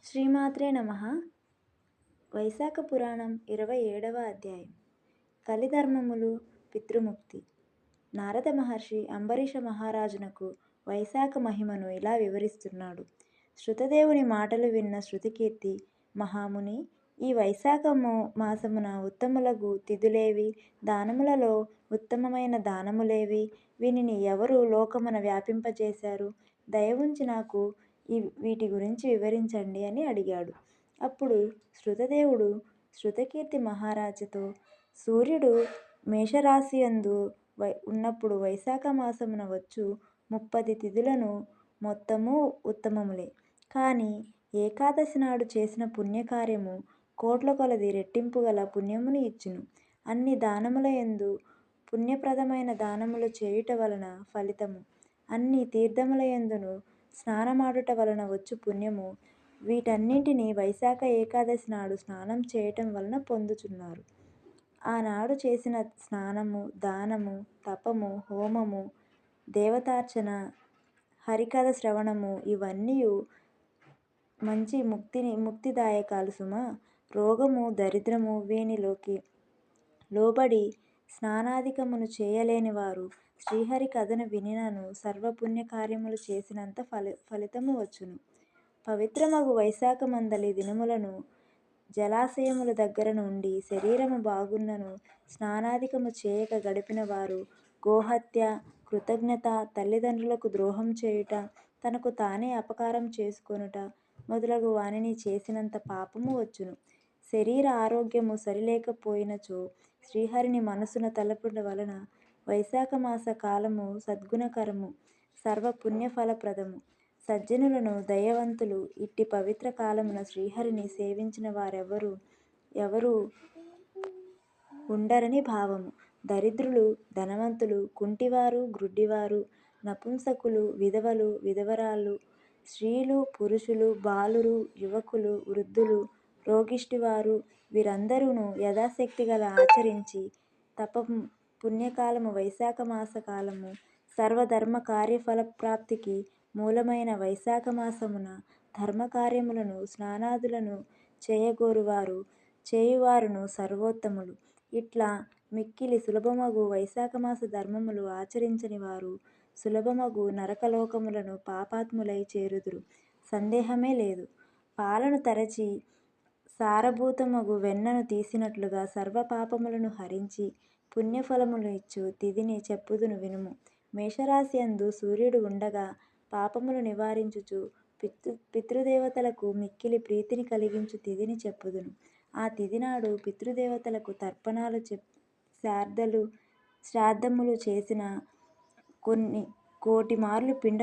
శ్రీమాత్రే నమః. వైశాఖ పురాణం 27వ అధ్యాయం. కలిధర్మములు పితృముక్తి. నారద మహర్షి అంబరీష మహారాజునకు వైశాఖ మహిమను ఇలా వివరిస్తున్నాడు. శృతదేవుని మాటలు విన్న శృతికీర్తి మహాముని, ఈ వైశాఖ మాసమున ఉత్తములగు తిథులేవి? దానములలో ఉత్తమమైన దానములేవి? వీనిని ఎవరు లోకమున వ్యాపింపజేశారు? దయవుంచి నాకు వీటి గురించి వివరించండి అని అడిగాడు. అప్పుడు శృతదేవుడు శృతకీర్తి మహారాజుతో, సూర్యుడు మేషరాశియందు ఉన్నప్పుడు వైశాఖ మాసమున వచ్చు 30 తిథులను మొత్తము ఉత్తమములే. కానీ ఏకాదశి నాడు చేసిన పుణ్యకార్యము కోట్ల కొలది రెట్టింపు గల పుణ్యమును ఇచ్చును. అన్ని దానముల యందు పుణ్యప్రదమైన దానములు చేయుట వలన ఫలితము, అన్ని తీర్థముల యందును స్నానమాడుట వలన వచ్చు పుణ్యము, వీటన్నింటినీ వైశాఖ ఏకాదశి నాడు స్నానం చేయటం వలన పొందుచున్నారు. ఆనాడు చేసిన స్నానము, దానము, తపము, హోమము, దేవతార్చన, హరికథ శ్రవణము ఇవన్నీయు మంచి ముక్తిదాయకాలు సుమా. రోగము, దరిద్రము వీనిలోకి లోబడి స్నానాధికమును చేయలేని వారు శ్రీహరి కథను వినినను సర్వపుణ్య కార్యములు చేసినంత ఫలితము వచ్చును. పవిత్రమగు వైశాఖ మందలి దినములను జలాశయముల దగ్గర నుండి శరీరము బాగున్నను స్నానాధికము చేయక గడిపిన వారు గోహత్య, కృతజ్ఞత, తల్లిదండ్రులకు ద్రోహం చేయుట, తనకు తానే అపకారం చేసుకొనుట మొదలగు వానిని చేసినంత పాపము వచ్చును. శరీర ఆరోగ్యము సరిలేకపోయినచో శ్రీహరిని మనసున తలపుట వలన వైశాఖ మాస కాలము సద్గుణకరము, సర్వపుణ్యఫలప్రదము. సజ్జనులను, దయవంతులు ఇట్టి పవిత్ర కాలమున శ్రీహరిని సేవించిన వారెవరు ఉండరని భావము. దరిద్రులు, ధనవంతులు, కుంటివారు, గ్రుడ్డివారు, నపుంసకులు, విధవలు, విధవరాళ్ళు, స్త్రీలు, పురుషులు, బాలురు, యువకులు, వృద్ధులు, రోగిష్టివారు వీరందరూను యథాశక్తి గల ఆచరించి తపము పుణ్యకాలము వైశాఖ మాస కాలము సర్వధర్మ కార్యఫలప్రాప్తికి మూలమైన వైశాఖ మాసమున ధర్మకార్యములను స్నానాదులను చేయువారును సర్వోత్తములు. ఇట్లా మిక్కిలి సులభమగు వైశాఖమాస ధర్మములు ఆచరించని వారు సులభమగు నరకలోకములను పాపాత్ములై చేరుదురు, సందేహమే లేదు. పాలను తరచి సారభూతమగు వెన్నను తీసినట్లుగా సర్వ పాపములను హరించి పుణ్యఫలములు ఇచ్చు తిథిని చెప్పుదును వినుము. మేషరాశి యందు సూర్యుడు ఉండగా పాపములు నివారించుచు పితృదేవతలకు మిక్కిలి ప్రీతిని కలిగించు తిథిని చెప్పుదును. ఆ తిథి నాడు పితృదేవతలకు తర్పణాలు శ్రాద్ధములు చేసిన కోటి మార్లు పిండ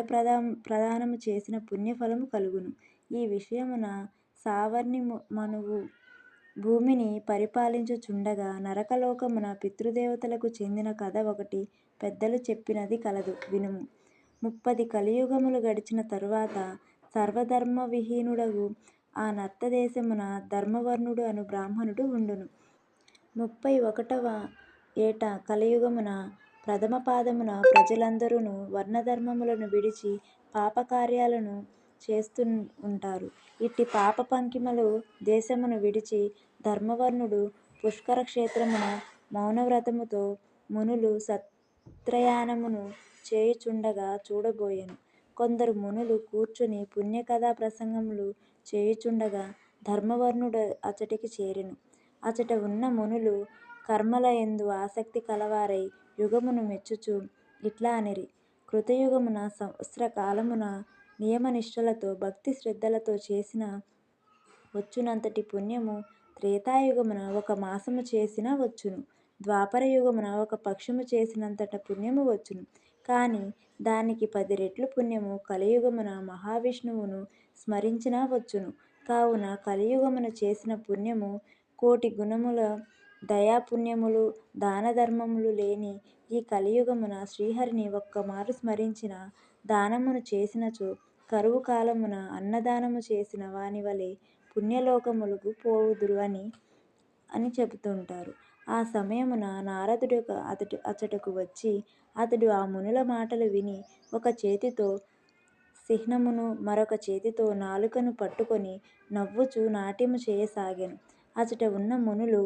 ప్రదానము చేసిన పుణ్యఫలము కలుగును. ఈ విషయమున సావర్ణి మనువు భూమిని పరిపాలించుచుండగా నరకలోకమున పితృదేవతలకు చెందిన కథ ఒకటి పెద్దలు చెప్పినది కలదు వినుము. 30 కలియుగములు గడిచిన తరువాత సర్వధర్మవిహీనుడగు ఆ నర్తదేశమున ధర్మవర్ణుడు అను బ్రాహ్మణుడు ఉండును. 31వ ఏట కలియుగమున ప్రథమ పాదమున ప్రజలందరును వర్ణధర్మములను విడిచి పాపకార్యాలను చేస్తూ ఉంటారు. ఇట్టి పాప పంకిమలు దేశమును విడిచి ధర్మవర్ణుడు పుష్కర క్షేత్రమున మౌనవ్రతముతో మునులు సత్రయానమును చేయుచుండగా చూడబోయెను. కొందరు మునులు కూర్చుని పుణ్యకథా ప్రసంగములు చేయుచుండగా ధర్మవర్ణుడు అచటికి చేరెను. అచట ఉన్న మునులు కర్మల యందు ఆసక్తి కలవారై యుగమును మెచ్చుచూ ఇట్లా అనిరి: కృతయుగమున సంవత్సర కాలమున నియమనిష్టలతో భక్తి శ్రద్ధలతో చేసిన వచ్చునంతటి పుణ్యము త్రేతాయుగమున 1 మాసము చేసిన వచ్చును. ద్వాపర యుగమున 1 పక్షము చేసినంతట పుణ్యము వచ్చును. కాని దానికి 10 రెట్లు పుణ్యము కలియుగమున మహావిష్ణువును స్మరించిన వచ్చును. కావున కలియుగమున చేసిన పుణ్యము కోటి గుణముల దయాపుణ్యములు, దానధర్మములు లేని ఈ కలియుగమున శ్రీహరిని ఒక్కమారు స్మరించిన, దానమును చేసినచో కరువు కాలమున అన్నదానము చేసిన వానివలె పుణ్యలోకములకు పోవుదురు అని చెబుతుంటారు. ఆ సమయమున నారదుడు అచటకు వచ్చి అతడు ఆ మునుల మాటలు విని ఒక చేతితో చిహ్నమును మరొక చేతితో నాలుకను పట్టుకొని నవ్వుచూ నాట్యము చేయసాగెను. అచట ఉన్న మునులు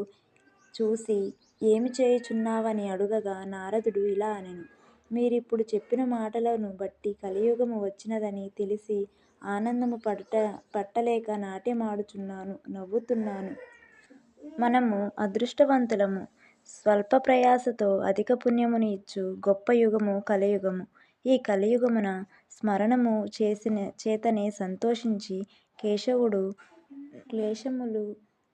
చూసి ఏమి చేయుచున్నావని అడుగగా నారదుడు ఇలా అనెను. మీరిప్పుడు చెప్పిన మాటలను బట్టి కలియుగము వచ్చినదని తెలిసి ఆనందము పట్టలేక నాట్యమాడుచున్నాను, నవ్వుతున్నాను. మనము అదృష్టవంతులము. స్వల్ప ప్రయాసతో అధిక పుణ్యమును ఇచ్చు గొప్ప యుగము కలియుగము. ఈ కలియుగమున స్మరణము చేతనే సంతోషించి కేశవుడు క్లేశములు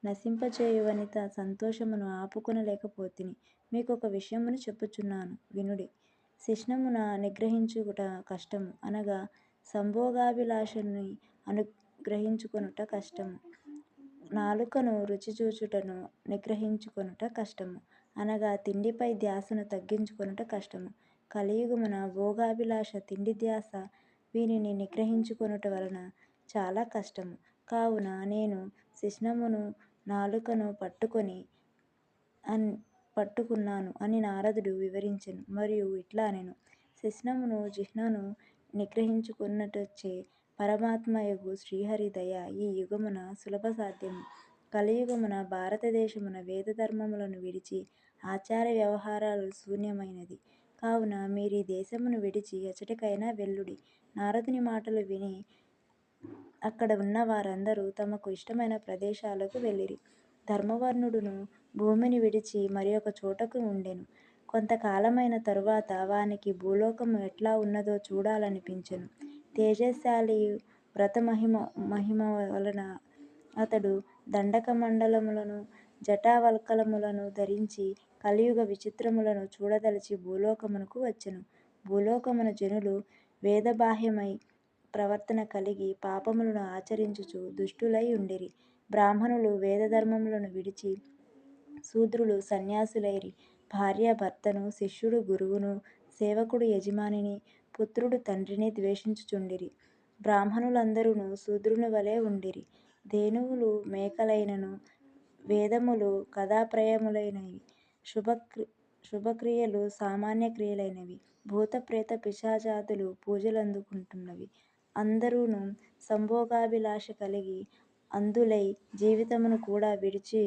నశింపచేయువనిత సంతోషమును ఆపుకొనలేకపోతిని. మీకొక విషయమును చెప్పుచున్నాను వినుడి. శిష్ణమున నిగ్రహించుట కష్టము, అనగా సంభోగాభిలాషని అనుగ్రహించుకొనుట కష్టము. నాలుకను రుచిచూచుటను నిగ్రహించుకొనుట కష్టము, అనగా తిండిపై ధ్యాసను తగ్గించుకొనుట కష్టము. కలియుగమున భోగాభిలాష, తిండి ధ్యాస వీనిని నిగ్రహించుకొనుట వలన చాలా కష్టము. కావున నేను శిష్ణమును నాలుకను పట్టుకున్నాను అని నారదుడు వివరించెను. మరియు ఇట్లా అనెను. శిష్ణమును జిహ్వను నిగ్రహించుకొనుటచే పరమాత్మయగు శ్రీహరి దయ ఈ యుగమున సులభ సాధ్యము. కలియుగమున భారతదేశమున వేద ధర్మములను విడిచి ఆచార వ్యవహారాలు శూన్యమైనది. కావున మీరీ దేశమును విడిచి ఎచ్చటికైనా వెళ్ళుడి. నారదుని మాటలు విని అక్కడ ఉన్న వారందరూ తమకు ఇష్టమైన ప్రదేశాలకు వెళ్ళిరి. ధర్మవర్ణుడును భూమిని విడిచి మరియొక చోటకు ఉండెను. కొంతకాలమైన తరువాత వానికి భూలోకము ఎట్లా ఉన్నదో చూడాలనిపించెను. తేజశ్శాలియు వ్రత మహిమ వలన అతడు దండకమండలములను జటావల్కలములను ధరించి కలియుగ విచిత్రములను చూడదలచి భూలోకమునకు వచ్చెను. భూలోకమున జనులు వేదబాహ్యమై ప్రవర్తన కలిగి పాపములను ఆచరించుచు దుష్టులై ఉండిరి. బ్రాహ్మణులు వేదధర్మములను విడిచి శూద్రులు సన్యాసులైరి. భార్య భర్తను, శిష్యుడు గురువును, సేవకుడు యజమానిని, పుత్రుడు తండ్రిని ద్వేషించుచుండిరి. బ్రాహ్మణులందరును శూద్రుని వలె ఉండిరి. ధేనువులు మేకలైనను, వేదములు కథాప్రాయములైనవి, శుభక్రియలు సామాన్య క్రియలైనవి, భూత ప్రేత పిశాచాదులు పూజలందుకుంటున్నవి. అందరును సంభోగాభిలాష కలిగి అంధులై జీవితమును కూడా విడిచి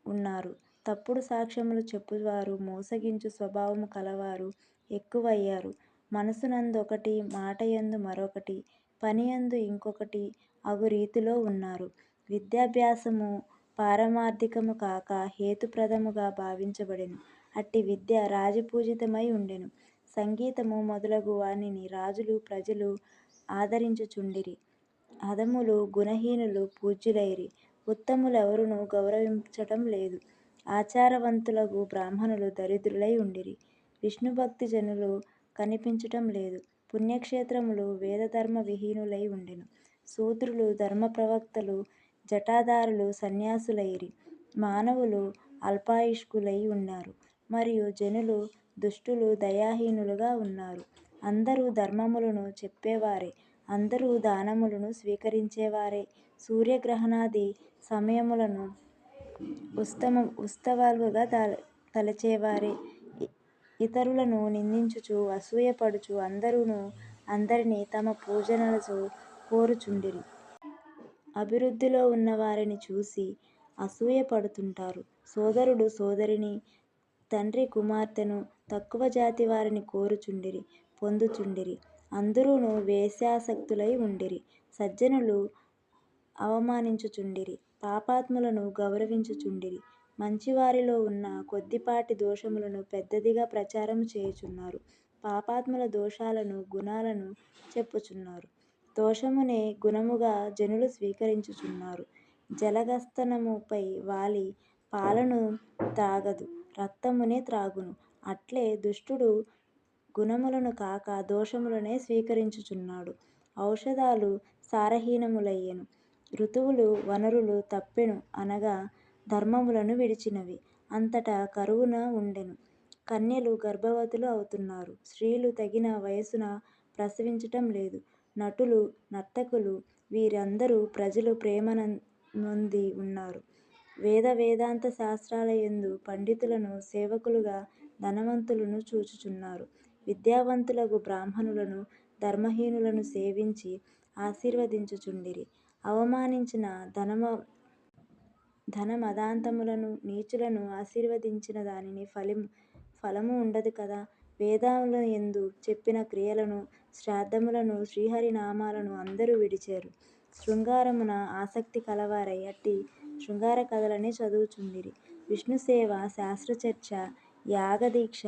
ఉన్నారు. తప్పుడు సాక్ష్యములు చెప్పువారు, మోసగించు స్వభావము కలవారు ఎక్కువయ్యారు. మనసునందొకటి, మాటయందు మరొకటి, పనియందు ఇంకొకటి అగు రీతిలో ఉన్నారు. విద్యాభ్యాసము పారమార్థికము కాక హేతుప్రదముగా భావించబడెను. అట్టి విద్య రాజపూజితమై ఉండెను. సంగీతము మొదలగు వానిని రాజులు ప్రజలు ఆదరించుచుండిరి. అధములు గుణహీనులు పూజ్యులైరి. ఉత్తములెవరునూ గౌరవించటం లేదు. ఆచారవంతులగు బ్రాహ్మణులు దరిద్రులై ఉండిరి. విష్ణుభక్తి జనులు కనిపించటం లేదు. పుణ్యక్షేత్రములు వేదధర్మ విహీనులై ఉండెను. శూద్రులు ధర్మప్రవక్తలు, జటాధారులు సన్యాసులైరి. మానవులు అల్పాయుష్కులై ఉన్నారు. మరియు జనులు దుష్టులు, దయాహీనులుగా ఉన్నారు. అందరూ ధర్మములను చెప్పేవారే. అందరూ దానములను స్వీకరించేవారే. సూర్యగ్రహణాది సమయములను ఉత్సవాలుగా తలచేవారే. ఇతరులను నిందించుచు అసూయపడుచు అందరినీ తమ పూజనలతో కోరుచుండిరి. అభివృద్ధిలో ఉన్న వారిని చూసి అసూయపడుతుంటారు. సోదరుడు సోదరిని, తండ్రి కుమార్తెను తక్కువ జాతి వారిని కోరుచుండిరి, పొందుచుండిరి. అందరును వేశ్యాసక్తులై ఉండిరి. సజ్జనులు అవమానించుచుండిరి, పాపాత్ములను గౌరవించుచుండిరి. మంచివారిలో ఉన్న కొద్దిపాటి దోషములను పెద్దదిగా ప్రచారము చేయుచున్నారు. పాపాత్ముల దోషాలను, గుణాలను చెప్పుచున్నారు. దోషమునే గుణముగా జనులు స్వీకరించుచున్నారు. జలగస్తనముపై వాలి పాలను త్రాగదు, రక్తమునే త్రాగును. అట్లే దుష్టుడు గుణములను కాక దోషములనే స్వీకరించుచున్నాడు. ఔషధాలు సారహీనములయ్యెను. ఋతువులు వనరులు తప్పెను, అనగా ధర్మములను విడిచినవి. అంతటా కరువున ఉండెను. కన్యలు గర్భవతులు అవుతున్నారు. స్త్రీలు తగిన వయసున ప్రసవించటం లేదు. నటులు, నర్తకులు వీరందరూ ప్రజలు ప్రేమనొంది ఉన్నారు. వేదాంత శాస్త్రాలయందు పండితులను సేవకులుగా ధనవంతులను చూచుచున్నారు. విద్యావంతులగు బ్రాహ్మణులను ధర్మహీనులను సేవించి ఆశీర్వదించుచుండిరి. అవమానించిన ధనమదాంతములను నీచులను ఆశీర్వదించిన దానికి ఫలము ఉండదు కదా. వేదములయందు చెప్పిన క్రియలను, శ్రాద్ధములను, శ్రీహరి నామాలను అందరూ విడిచెరు. శృంగారమున ఆసక్తి కలవారై అట్టి శృంగార కథలనే చదువుచుండిరి. విష్ణుసేవ, శాస్త్రచర్చ, యాగదీక్ష,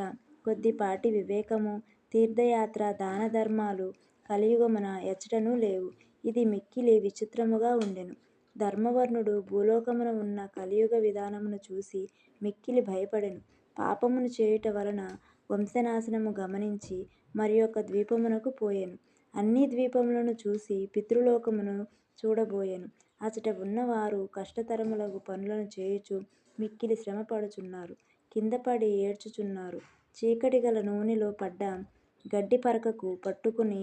కొద్దిపాటి వివేకము, తీర్థయాత్ర, దానధర్మాలు కలియుగమున ఎచ్చటనూ లేవు. ఇది మిక్కిలి విచిత్రముగా ఉండెను. ధర్మవర్ణుడు భూలోకమున ఉన్న కలియుగ విధానమును చూసి మిక్కిలి భయపడెను. పాపమును చేయుట వలన వంశనాశనము గమనించి మరియొక ద్వీపమునకు పోయెను. అన్ని ద్వీపములను చూసి పితృలోకమును చూడబోయెను. అచట ఉన్న వారు కష్టతరములగు పనులను చేయుచు మిక్కిలి శ్రమపడుచున్నారు. కిందపడి ఏడ్చుచున్నారు. చీకటిగల నూనిలో పడ్డ గడ్డిపరకకు పట్టుకుని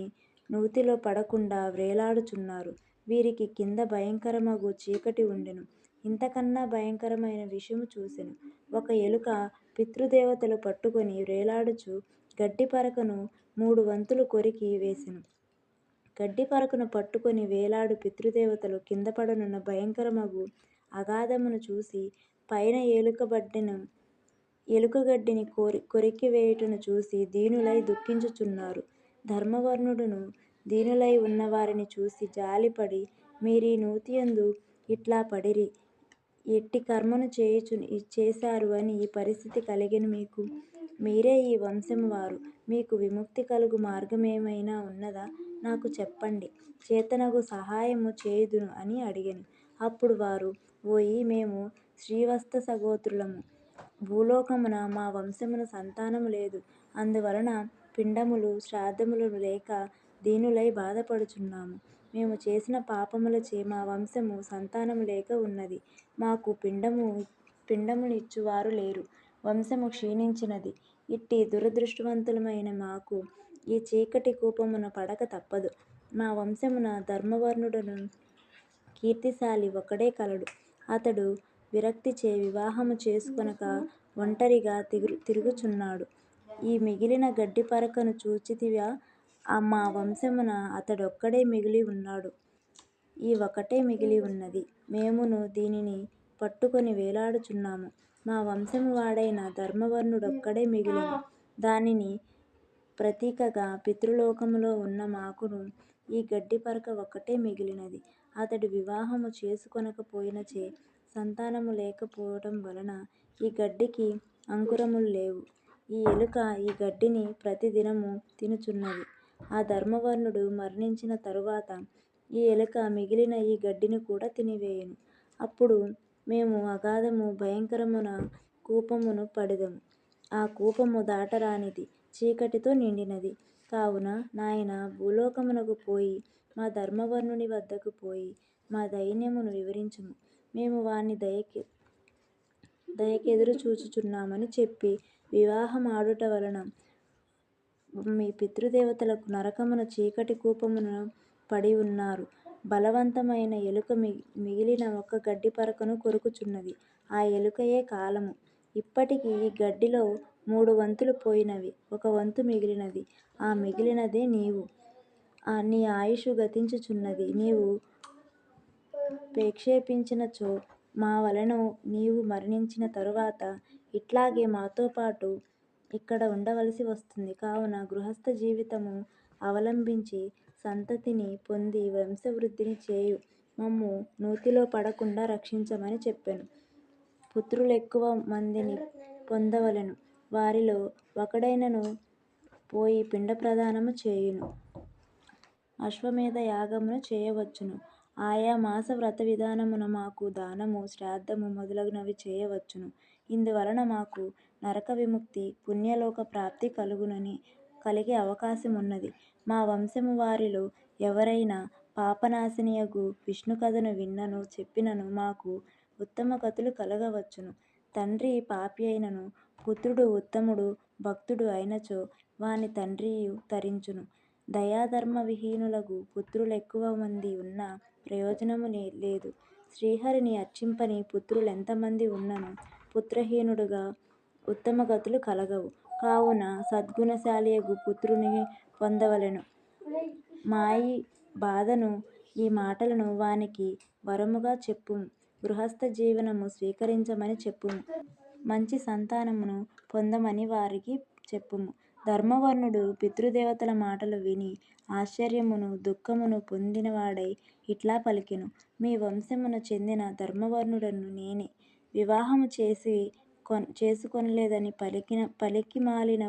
నూతిలో పడకుండా వ్రేలాడుచున్నారు. వీరికి కింద భయంకరమగు చీకటి ఉండెను. ఇంతకన్నా భయంకరమైన విషయము చూసెను. ఒక ఎలుక పితృదేవతలు పట్టుకొని వ్రేలాడుచు గడ్డిపరకను 3 వంతులు కొరికి వేసెను. గడ్డిపరకను పట్టుకొని వేలాడు పితృదేవతలు కిందపడనున్న భయంకరమగు అగాధమును చూసి పైన ఎలుకగడ్డిని కొరికివేయుటను చూసి దీనులై దుఃఖించుచున్నారు. ధర్మవర్ణుడును దీనులై ఉన్నవారిని చూసి జాలిపడి, మీరీ నూతియందు ఇట్లా పడిరి, ఎట్టి కర్మను చేశారు అని ఈ పరిస్థితి కలిగెను మీకు? మీరే ఈ వంశము వారు. మీకు విముక్తి కలుగు మార్గమేమైనా ఉన్నదా? నాకు చెప్పండి, చేతనగు సహాయము చేయుదును అని అడిగెను. అప్పుడు వారు, ఓయి, మేము శ్రీవత్స గోత్రులము. భూలోకమున మా వంశమున సంతానము లేదు. అందువలన పిండములు, శ్రాద్ధములు లేక దీనులై బాధపడుచున్నాము. మేము చేసిన పాపములచే మా వంశము సంతానము లేక ఉన్నది. మాకు పిండమునిచ్చువారు లేరు. వంశము క్షీణించినది. ఇట్టి దురదృష్టవంతులమైన మాకు ఈ చీకటి కూపమున పడక తప్పదు. మా వంశమున ధర్మవర్ణుడను కీర్తిశాలి ఒకడే కలడు. అతడు విరక్తిచే వివాహము చేసుకొనక ఒంటరిగా తిరుగుచున్నాడు. ఈ మిగిలిన గడ్డిపరకను చూచితివా? మా వంశమున అతడొక్కడే మిగిలి ఉన్నాడు. ఈ ఒకటే మిగిలి ఉన్నది. మేమును దీనిని పట్టుకొని వేలాడుచున్నాము. మా వంశము వాడైన ధర్మవర్ణుడొక్కడే మిగిలెను. దానికి ప్రతీకగా పితృలోకములో ఉన్న మాకును ఈ గడ్డిపరక ఒక్కటే మిగిలినది. అతడు వివాహము చేసుకొనక పోయినచే సంతానము లేకపోవటం వలన ఈ గడ్డికి అంకురములు లేవు. ఈ ఎలుక ఈ గడ్డిని ప్రతి దినము తినుచున్నది. ఆ ధర్మవర్ణుడు మరణించిన తరువాత ఈ ఎలుక మిగిలిన ఈ గడ్డిని కూడా తినివేయును. అప్పుడు మేము అగాధము భయంకరమున కూపమున పడెదము. ఆ కూపము దాటరానిది, చీకటితో నిండినది. కావున నాయనా, భూలోకమునకు పోయి మా ధర్మవర్ణుని వద్దకు పోయి మా దైన్యమును వివరించుము. మేము వాని దయకెదురు చూచుచున్నామని చెప్పి, వివాహమాడుట వలన మీ పితృదేవతలకు నరకమున చీకటి కూపమున పడి ఉన్నారు. బలవంతమైన ఎలుక మిగిలిన ఒక్క గడ్డిపరకను కొరుకుచున్నది. ఆ ఎలుకయే కాలము. ఇప్పటికి ఈ గడ్డిలో 3 వంతులు పోయినవి, 1 వంతు మిగిలినది. ఆ మిగిలినదే నీవు. నీ ఆయుష్షు గతించుచున్నది. నీవు పేక్షేపించినచో మా వలన నీవు మరణించిన తరువాత ఇట్లాగే మాతోపాటు ఇక్కడ ఉండవలసి వస్తుంది. కావున గృహస్థ జీవితము అవలంబించి సంతతిని పొంది వంశవృద్ధిని చేయు. మమ్ము నూతిలో పడకుండా రక్షించమని చెప్పెను. పుత్రులెక్కువ మందిని పొందవలెను. వారిలో ఒకడైనను పోయి పిండప్రదానము చేయును. అశ్వమేధ యాగమును చేయవచ్చును. ఆయా మాస వ్రత విధానమున మాకు దానము, శ్రాద్ధము మొదలగునవి చేయవచ్చును. ఇందువలన మాకు నరక విముక్తి, పుణ్యలోక ప్రాప్తి కలిగే అవకాశమున్నది. మా వంశము వారిలో ఎవరైనా పాపనాశనియగు విష్ణు కథను విన్నను, చెప్పినను మాకు ఉత్తమ గతులు కలగవచ్చును. తండ్రి పాపి అయినను పుత్రుడు ఉత్తముడు, భక్తుడు అయినచో వాని తండ్రియు తరించును. దయాధర్మ విహీనులగు పుత్రులెక్కువ మంది ఉన్న ప్రయోజనము లేదు. శ్రీహరిని అర్చింపని పుత్రులెంతమంది ఉన్నను పుత్రహీనుడుగా ఉత్తమ గతులు కలగవు. కావున సద్గుణశాలియగు పుత్రుని పొందవలెను. మాయి బాధను ఈ మాటలను వానికి వరముగా చెప్పుము. గృహస్థ జీవనము స్వీకరించమని చెప్పుము. మంచి సంతానమును పొందమని వారికి చెప్పుము. ధర్మవర్ణుడు పితృదేవతల మాటలు విని ఆశ్చర్యమును దుఃఖమును పొందినవాడై ఇట్లా పలికెను. మీ వంశమున చెందిన ధర్మవర్ణుడను నేనే. వివాహము చేసుకొనలేదని పలికిమాలిన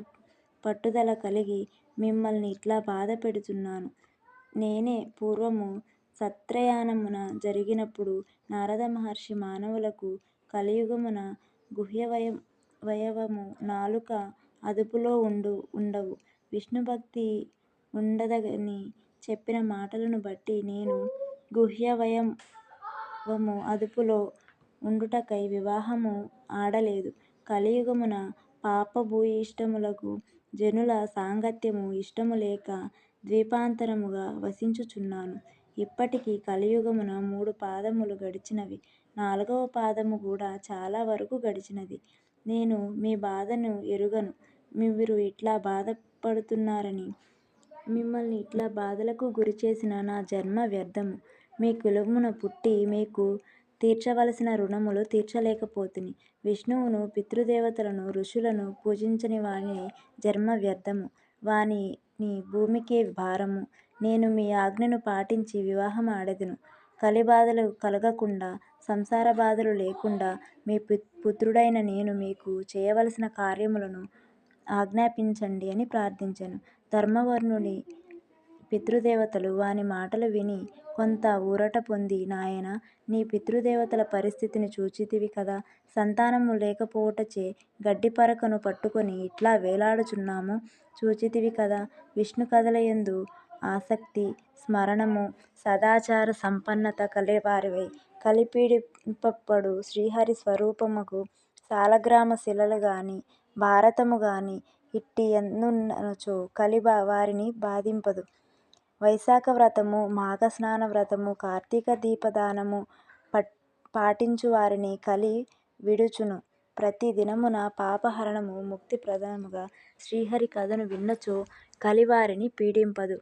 పట్టుదల కలిగి మిమ్మల్ని ఇట్లా బాధ పెడుతున్నాను. నేనే పూర్వము సత్రయానమున జరిగినప్పుడు నారద మహర్షి మానవులకు కలియుగమున గుహ్యవయవము నాలుక అదుపులో ఉండవు, విష్ణుభక్తి ఉండదగని చెప్పిన మాటలను బట్టి నేను గుహ్యవయవము అదుపులో ఉండుటకై వివాహము ఆడలేదు. కలియుగమున పాపభూయిష్టములగు జనుల సాంగత్యము ఇష్టము లేక ద్వీపాంతరముగా వసించుచున్నాను. ఇప్పటికి కలియుగమున 3 పాదములు గడిచినవి. 4వ పాదము కూడా చాలా వరకు గడిచినది. నేను మీ బాధను ఎరుగను. మీరు ఇట్లా బాధపడుతున్నారని మిమ్మల్ని ఇట్లా బాధలకు గురిచేసిన నా జన్మ వ్యర్థము. మీ కులమున పుట్టి మీకు తీర్చవలసిన రుణములు తీర్చలేకపోతిని. విష్ణువును పితృదేవతలను ఋషులను పూజించని వాని జన్మ వ్యర్థము. వానిని భూమికే భారము. నేను మీ ఆజ్ఞను పాటించి వివాహం ఆడెదను. కలిబాధలు కలగకుండా సంసార బాధలు లేకుండా మీ పుత్రుడైన నేను మీకు చేయవలసిన కార్యములను ఆజ్ఞాపించండి అని ప్రార్థించెను. ధర్మవర్ణుని పితృదేవతలు వాని మాటలు విని కొంత ఊరట పొంది, నాయనా, నీ పితృదేవతల పరిస్థితిని చూచితివి కదా. సంతానము లేకపోవుటచే గడ్డిపరకను పట్టుకొని ఇట్లా వేలాడుచున్నాము చూచితివి కదా. విష్ణు కథలయందు ఆసక్తి, స్మరణము, సదాచార సంపన్నత కలవారివై కలిపీడింపబడు శ్రీహరి స్వరూపమగు సాలగ్రామ శిలలు గాని భారతము గాని ఇట్టి ఎందున్నచో కలి వారిని బాధింపదు. వైశాఖ వ్రతము, మాఘస్నాన వ్రతము, కార్తీక దీపదానము పాటించు వారిని కలి విడుచును. ప్రతి దినమున పాపహరణము ముక్తి ప్రదముగా శ్రీహరి కథను విన్నచో కలి వారిని పీడింపదు.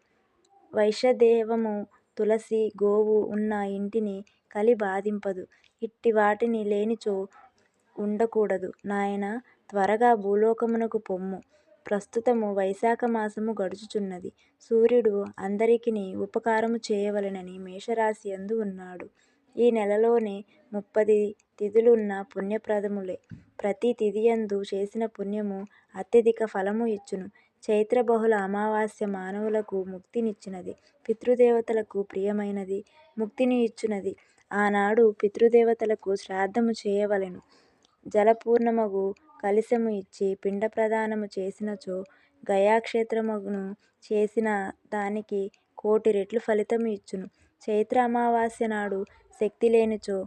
వైశ్యదేవము, తులసి, గోవు ఉన్న ఇంటిని కలి బాధింపదు. ఇట్టి వాటిని లేనిచో ఉండకూడదు. నాయనా, త్వరగా భూలోకమునకు పొమ్ము. ప్రస్తుతము వైశాఖ మాసము గడుచుచున్నది. సూర్యుడు అందరికిని ఉపకారము చేయవలెనని మేషరాశి యందు ఉన్నాడు. ఈ నెలలోనే 30 తిథులున్న పుణ్యప్రదములే. ప్రతి తిథియందు చేసిన పుణ్యము అత్యధిక ఫలము ఇచ్చును. చైత్ర బహుళ అమావాస్య మానవులకు ముక్తినిచ్చినది. పితృదేవతలకు ప్రియమైనది, ముక్తిని ఇచ్చునది. ఆనాడు పితృదేవతలకు శ్రాద్ధము చేయవలెను. జలపూర్ణమగు కలశము ఇచ్చి పిండ ప్రదానము చేసినచో గయాక్షేత్రమును చేసిన దానికి 1,000,000 రెట్లు ఫలితము ఇచ్చును. చైత్ర అమావాస్య నాడు శక్తి లేనిచో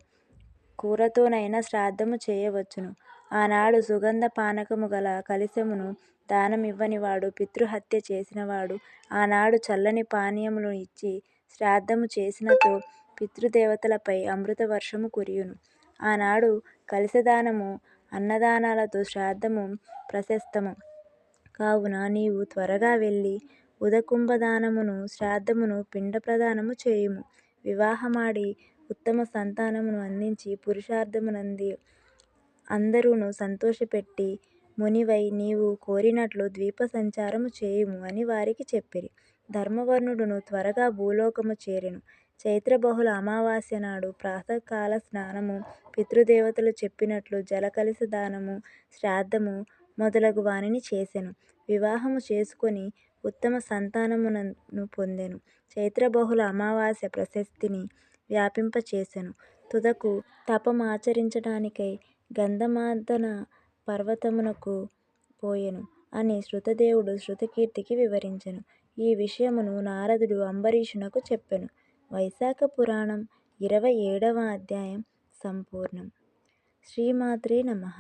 కూరతోనైనా శ్రాద్ధము చేయవచ్చును. ఆనాడు సుగంధ పానకము గల కలశమును దానమివ్వనివాడు పితృహత్య చేసినవాడు. ఆనాడు చల్లని పానీయములు ఇచ్చి శ్రాద్ధము చేసినచో పితృదేవతలపై అమృత వర్షము కురియును. ఆనాడు కలశదానము, అన్నదానాలతో శ్రాద్ధము ప్రశస్తము. కావున నీవు త్వరగా వెళ్ళి ఉదకుంభదానమును, శ్రాద్ధమును, పిండ ప్రదానము చేయుము. వివాహమాడి ఉత్తమ సంతానమును అందించి పురుషార్థమునంది అందరును సంతోషపెట్టి మునివై నీవు కోరినట్లు ద్వీప సంచారము చేయుము అని వారికి చెప్పిరి. ధర్మవర్ణుడును త్వరగా భూలోకము చేరెను. చైత్ర బహుళ అమావాస్య నాడు ప్రాతఃకాల స్నానము, పితృదేవతలు చెప్పినట్లు జలకలశ దానము, శ్రాద్ధము మొదలగు వానిని చేసెను. వివాహము చేసుకొని ఉత్తమ సంతానమును పొందెను. చైత్ర బహుళ అమావాస్య ప్రశస్తిని వ్యాపింపచేసెను. తుదకు తపమాచరించడానికై గంధమాదన పర్వతమునకు పోయెను అని శృతదేవుడు శృతకీర్తికి వివరించెను. ఈ విషయమును నారదుడు అంబరీషునకు చెప్పెను. వైశాఖ పురాణం 27వ అధ్యాయం సంపూర్ణం. శ్రీమాత్రే నమః.